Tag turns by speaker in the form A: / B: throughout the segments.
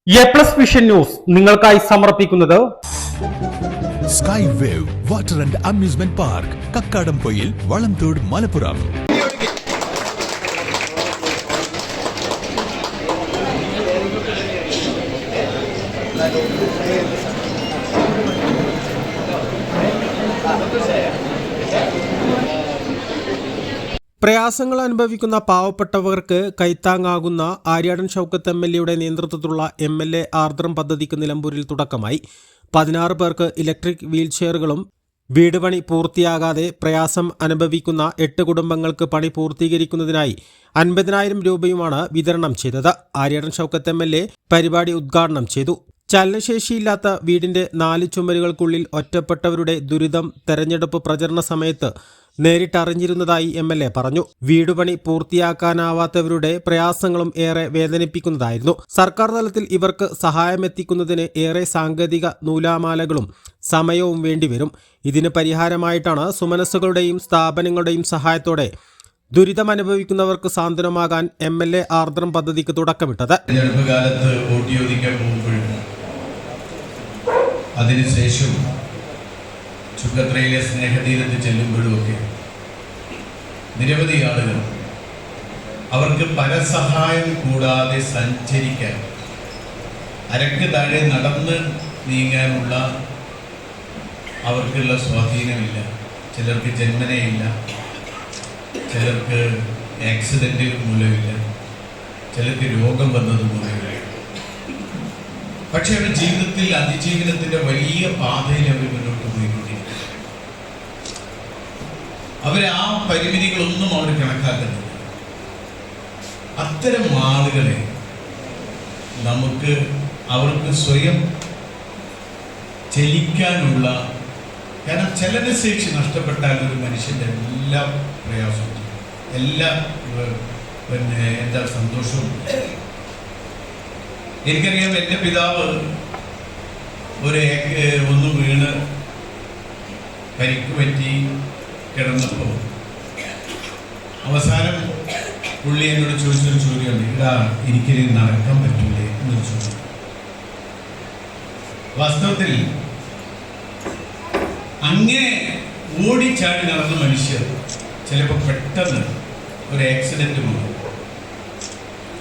A: A+ vision news നിങ്ങൾക്കായി സമർപ്പിക്കുന്നത്
B: sky wave water and amusement park, Kakkadampoyil, Valamthode, Malappuram.
C: പ്രയാസങ്ങൾ അനുഭവിക്കുന്ന പാവപ്പെട്ടവർക്ക് കൈത്താങ്ങാകുന്ന ആര്യാടൻ ഷൗക്കത്ത് MLA നേതൃത്വത്തിലുള്ള MLA ആർദ്രം പദ്ധതിക്ക് നിലമ്പൂരിൽ തുടക്കമായി. 16 പേർക്ക് ഇലക്ട്രിക് വീൽചെയറുകളും വീട് പണി പൂർത്തിയാകാതെ പ്രയാസം അനുഭവിക്കുന്ന 8 കുടുംബങ്ങൾക്ക് പണി പൂർത്തീകരിക്കുന്നതിനായി 50,000 രൂപയുമാണ് വിതരണം ചെയ്തത്. ആര്യാടൻ ഷൗക്കത്ത് MLA പരിപാടി ഉദ്ഘാടനം ചെയ്തു. ചലനശേഷിയില്ലാത്ത വീടിന്റെ 4 ചുമരുകൾക്കുള്ളിൽ ഒറ്റപ്പെട്ടവരുടെ ദുരിതം തെരഞ്ഞെടുപ്പ് പ്രചരണ സമയത്ത് നേരിട്ടറിഞ്ഞിരുന്നതായി MLA പറഞ്ഞു. വീടുപണി പൂർത്തിയാക്കാനാവാത്തവരുടെ പ്രയാസങ്ങളും ഏറെ വേദനിപ്പിക്കുന്നതായിരുന്നു. സർക്കാർ തലത്തിൽ ഇവർക്ക് സഹായമെത്തിക്കുന്നതിന് ഏറെ സാങ്കേതിക നൂലാമാലകളും സമയവും വേണ്ടിവരും. ഇതിന് പരിഹാരമായിട്ടാണ് സുമനസ്സുകളുടെയും സ്ഥാപനങ്ങളുടെയും സഹായത്തോടെ ദുരിതമനുഭവിക്കുന്നവർക്ക് സാന്ത്വനമാകാൻ MLA ആർദ്രം പദ്ധതിക്ക് തുടക്കമിട്ടത്.
D: അതിനുശേഷം ചുങ്കത്രയിലെ സ്നേഹതീരത്ത് ചെല്ലുമ്പോഴുമൊക്കെ നിരവധി ആളുകൾ അവർക്ക് പരസഹായം കൂടാതെ സഞ്ചരിക്കാൻ, അരക്ക് താഴെ നടന്ന് നീങ്ങാനുള്ള അവർക്കുള്ള സ്വാധീനമില്ല. ചിലർക്ക് ജന്മനയില്ല, ചിലർക്ക് ആക്സിഡൻറ്റ് മൂലമില്ല, ചിലർക്ക് രോഗം വന്നത് മൂലമില്ല. പക്ഷെ അവരുടെ ജീവിതത്തിൽ അതിജീവനത്തിന്റെ വലിയ പാതയിൽ അവർ മുന്നോട്ട് പോയിക്കൊണ്ടിരിക്കും. ആ പരിമിതികളൊന്നും അവർ കണക്കാക്കുന്നില്ല. അത്തരം ആളുകളെ നമുക്ക് അവർക്ക് സ്വയം ചലിക്കാനുള്ള, കാരണം ചലനശേഷി നഷ്ടപ്പെട്ടാൽ ഒരു മനുഷ്യന്റെ എല്ലാ പ്രയാസവും, എല്ലാ സന്തോഷവും. എനിക്കറിയാം, എൻ്റെ പിതാവ് ഒന്ന് വീണ് പരിക്ക് പറ്റി കിടന്നപ്പോൾ അവസാനം പുള്ളി എന്നോട് ചോദിച്ചൊരു ചോദ്യമുണ്ട്, എനിക്കിനി നടക്കാൻ പറ്റൂലേ എന്നൊരു ചോദ്യം. വാസ്തവത്തിൽ അങ്ങനെ ഓടിച്ചാടി നടന്ന മനുഷ്യർ ചിലപ്പോൾ പെട്ടെന്ന് ഒരു ആക്സിഡന്റ് മൂലം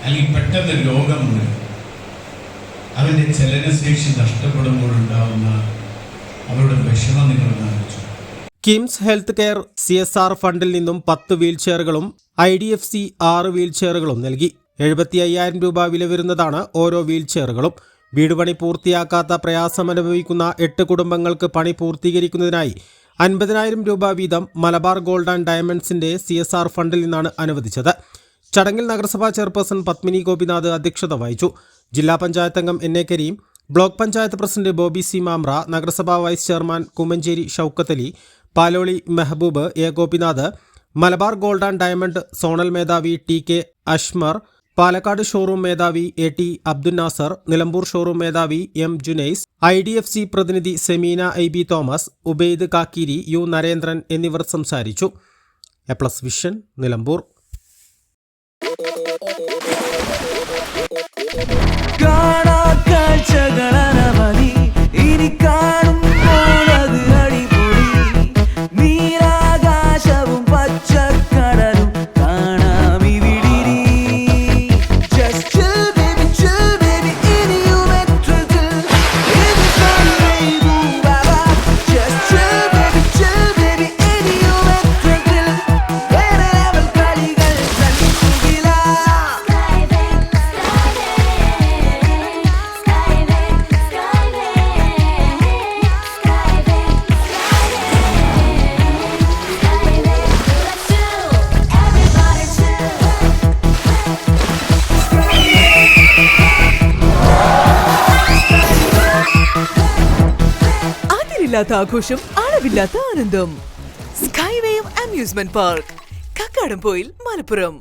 D: അല്ലെങ്കിൽ പെട്ടെന്ന് രോഗം മൂലം അവന്റെ ചലനശേഷി നഷ്ടപ്പെടുമ്പോഴുണ്ടാവുന്ന അവരുടെ വിഷമം നിങ്ങളൊന്ന് ആലോചിച്ചു.
C: കിംസ് ഹെൽത്ത് കെയർ CSR ഫണ്ടിൽ നിന്നും 10 വീൽചെയറുകളും IDFC 6 വീൽചെയറുകളും നൽകി. 75,000 രൂപ വില വരുന്നതാണ് ഓരോ വീൽചെയറുകളും. വീടുപണി പൂർത്തിയാക്കാത്ത പ്രയാസമനുഭവിക്കുന്ന 8 കുടുംബങ്ങൾക്ക് പണി പൂർത്തീകരിക്കുന്നതിനായി 50,000 രൂപ വീതം മലബാർ ഗോൾഡ് ആൻഡ് ഡയമണ്ട്സിന്റെ CSR ഫണ്ടിൽ നിന്നാണ് അനുവദിച്ചത്. ചടങ്ങിൽ നഗരസഭാ ചെയർപേഴ്സൺ പത്മിനി ഗോപിനാഥ് അധ്യക്ഷത വഹിച്ചു. ജില്ലാ പഞ്ചായത്ത് അംഗം NA Karim, block panchayat president Bobby C Mamra, നഗരസഭാ vice chairman Kummancheri Shoukath Ali, Paloli Mehaboob, A Gopinath, Malabar gold and diamond zonal മേധാവി TK അഷ്മർ, പാലക്കാട് ഷോറൂം മേധാവി AT അബ്ദുൽ നാസർ, നിലമ്പൂർ ഷോറൂം മേധാവി M ജുനൈസ്, IDFC പ്രതിനിധി Semeena IB Thomas, Ubaid Kakkeeri, U Narendran എന്നിവർ സംസാരിച്ചു. എ+ വിഷൻ, നിലമ്പൂർ.
E: ആഘോഷം, അളവില്ലാത്ത ആനന്ദം. Sky wave amusement park, Kakkadampoyil, Malappuram.